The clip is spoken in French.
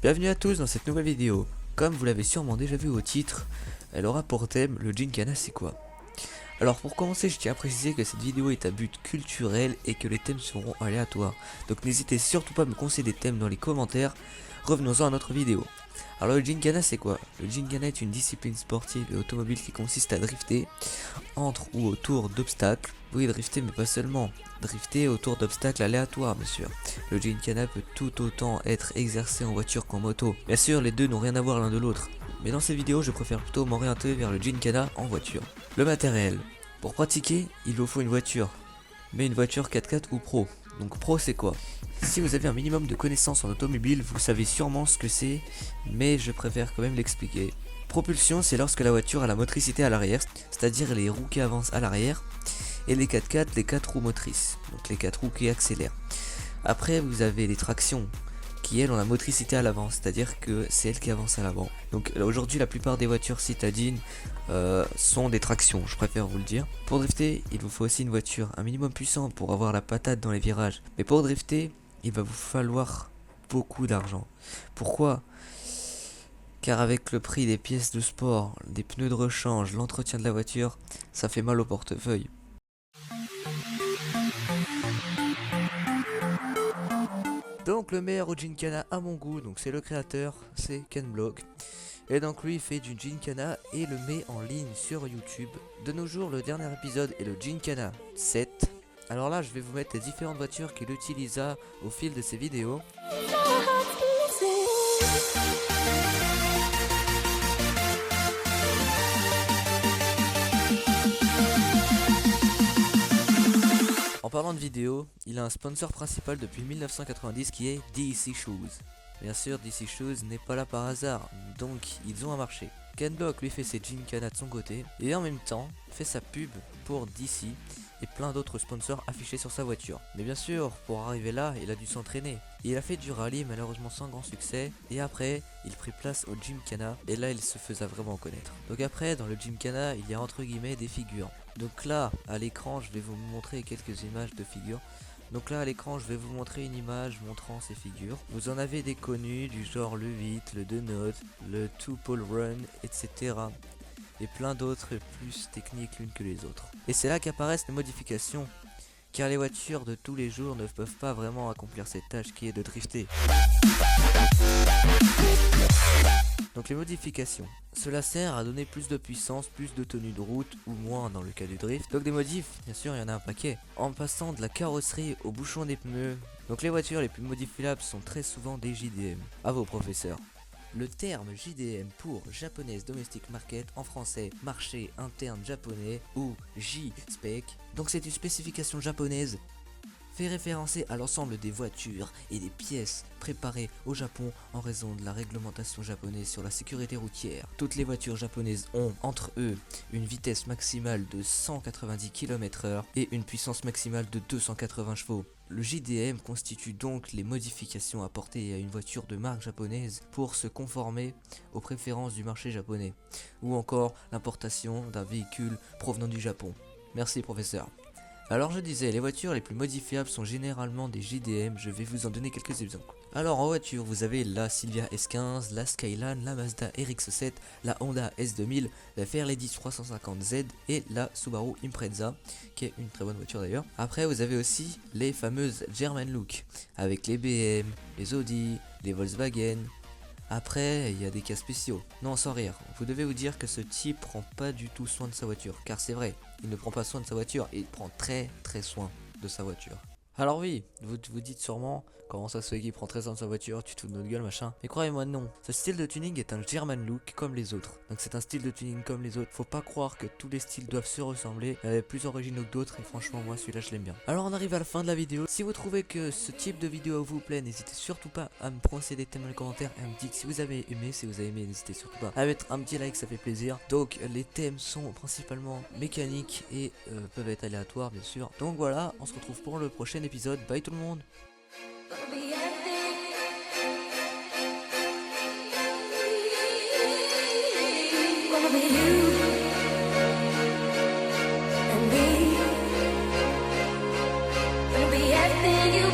Bienvenue à tous dans cette nouvelle vidéo. Comme vous l'avez sûrement déjà vu au titre, elle aura pour thème le Gymkhana c'est quoi. Alors pour commencer, je tiens à préciser que cette vidéo est à but culturel et que les thèmes seront aléatoires. Donc n'hésitez surtout pas à me conseiller des thèmes dans les commentaires. Revenons-en à notre vidéo. Alors le Gymkhana c'est quoi? Le Gymkhana est une discipline sportive et automobile qui consiste à drifter entre ou autour d'obstacles. Oui, drifter mais pas seulement. Drifter autour d'obstacles aléatoires bien sûr. Le Gymkhana peut tout autant être exercé en voiture qu'en moto. Bien sûr, les deux n'ont rien à voir l'un de l'autre. Mais dans cette vidéo, je préfère plutôt m'orienter vers le Gymkhana en voiture. Le matériel. Pour pratiquer, il vous faut une voiture. Mais une voiture 4x4 ou Pro. Donc Pro c'est quoi? Si vous avez un minimum de connaissances en automobile, vous savez sûrement ce que c'est, mais je préfère quand même l'expliquer. Propulsion, c'est lorsque la voiture a la motricité à l'arrière, c'est-à-dire les roues qui avancent à l'arrière, et les 4x4, les 4 roues motrices, donc les 4 roues qui accélèrent. Après, vous avez les tractions, qui elles ont la motricité à l'avant, c'est-à-dire que c'est elles qui avancent à l'avant. Donc aujourd'hui, la plupart des voitures citadines sont des tractions, je préfère vous le dire. Pour drifter, il vous faut aussi une voiture un minimum puissant pour avoir la patate dans les virages. Mais pour drifter, il va vous falloir beaucoup d'argent. Pourquoi ? Car avec le prix des pièces de sport, des pneus de rechange, l'entretien de la voiture, ça fait mal au portefeuille. Donc le meilleur au Gymkhana à mon goût, donc c'est le créateur, c'est Ken Block. Et donc lui il fait du Gymkhana et le met en ligne sur YouTube. De nos jours, le dernier épisode est le Gymkhana 7. Alors là je vais vous mettre les différentes voitures qu'il utilisa au fil de ses vidéos. En parlant de vidéo, il a un sponsor principal depuis 1990 qui est DC Shoes. Bien sûr, DC Shoes n'est pas là par hasard, donc ils ont un marché. Ken Block lui fait ses Gymkhana de son côté et en même temps fait sa pub pour DC et plein d'autres sponsors affichés sur sa voiture. Mais bien sûr, pour arriver là, il a dû s'entraîner. Il a fait du rallye malheureusement sans grand succès et après, il prit place au Gymkhana et là il se faisait vraiment connaître. Donc après, dans le Gymkhana, il y a entre guillemets des figures. Donc là, à l'écran, je vais vous montrer quelques images de figures. Donc là à l'écran je vais vous montrer une image montrant ces figures. Vous en avez des connus du genre le 8, le 2 notes, le 2 pole run, etc. Et plein d'autres plus techniques l'une que les autres. Et c'est là qu'apparaissent les modifications. Car les voitures de tous les jours ne peuvent pas vraiment accomplir cette tâche qui est de drifter. Donc les modifications. Cela sert à donner plus de puissance, plus de tenue de route ou moins dans le cas du drift. Donc des modifs, bien sûr il y en a un paquet. En passant de la carrosserie au bouchon des pneus. Donc les voitures les plus modifiables sont très souvent des JDM. À vos professeurs. Le terme JDM pour Japanese Domestic Market en français marché interne japonais ou J-Spec. Donc c'est une spécification japonaise fait référencer à l'ensemble des voitures et des pièces préparées au Japon en raison de la réglementation japonaise sur la sécurité routière. Toutes les voitures japonaises ont entre eux une vitesse maximale de 190 km/h et une puissance maximale de 280 chevaux. Le JDM constitue donc les modifications apportées à une voiture de marque japonaise pour se conformer aux préférences du marché japonais, ou encore l'importation d'un véhicule provenant du Japon. Merci professeur. Alors je disais, les voitures les plus modifiables sont généralement des JDM, je vais vous en donner quelques exemples. Alors en voiture, vous avez la Silvia S15, la Skyline, la Mazda RX-7, la Honda S2000, la Fairlady 350Z et la Subaru Impreza, qui est une très bonne voiture d'ailleurs. Après vous avez aussi les fameuses German Look, avec les BM, les Audi, les Volkswagen. Après, il y a des cas spéciaux. Non, sans rire, vous devez vous dire que ce type prend pas du tout soin de sa voiture. Car c'est vrai, il ne prend pas soin de sa voiture, il prend très soin de sa voiture. Alors oui, vous dites sûrement, comment ça se fait qu'il prend très soin de sa voiture, tu te fous de notre gueule machin. Mais croyez-moi non, ce style de tuning est un German look comme les autres. Donc c'est un style de tuning comme les autres, faut pas croire que tous les styles doivent se ressembler. Il y a plus originaux que d'autres et franchement moi celui-là je l'aime bien. Alors on arrive à la fin de la vidéo, si vous trouvez que ce type de vidéo vous plaît, n'hésitez surtout pas à me procéder des thèmes dans les commentaires et à me dire si vous avez aimé, n'hésitez surtout pas à mettre un petit like, ça fait plaisir. Donc les thèmes sont principalement mécaniques et peuvent être aléatoires bien sûr. Donc voilà, on se retrouve pour le prochain épisode, bye tout le monde. Gonna be you and me. Gonna be everything you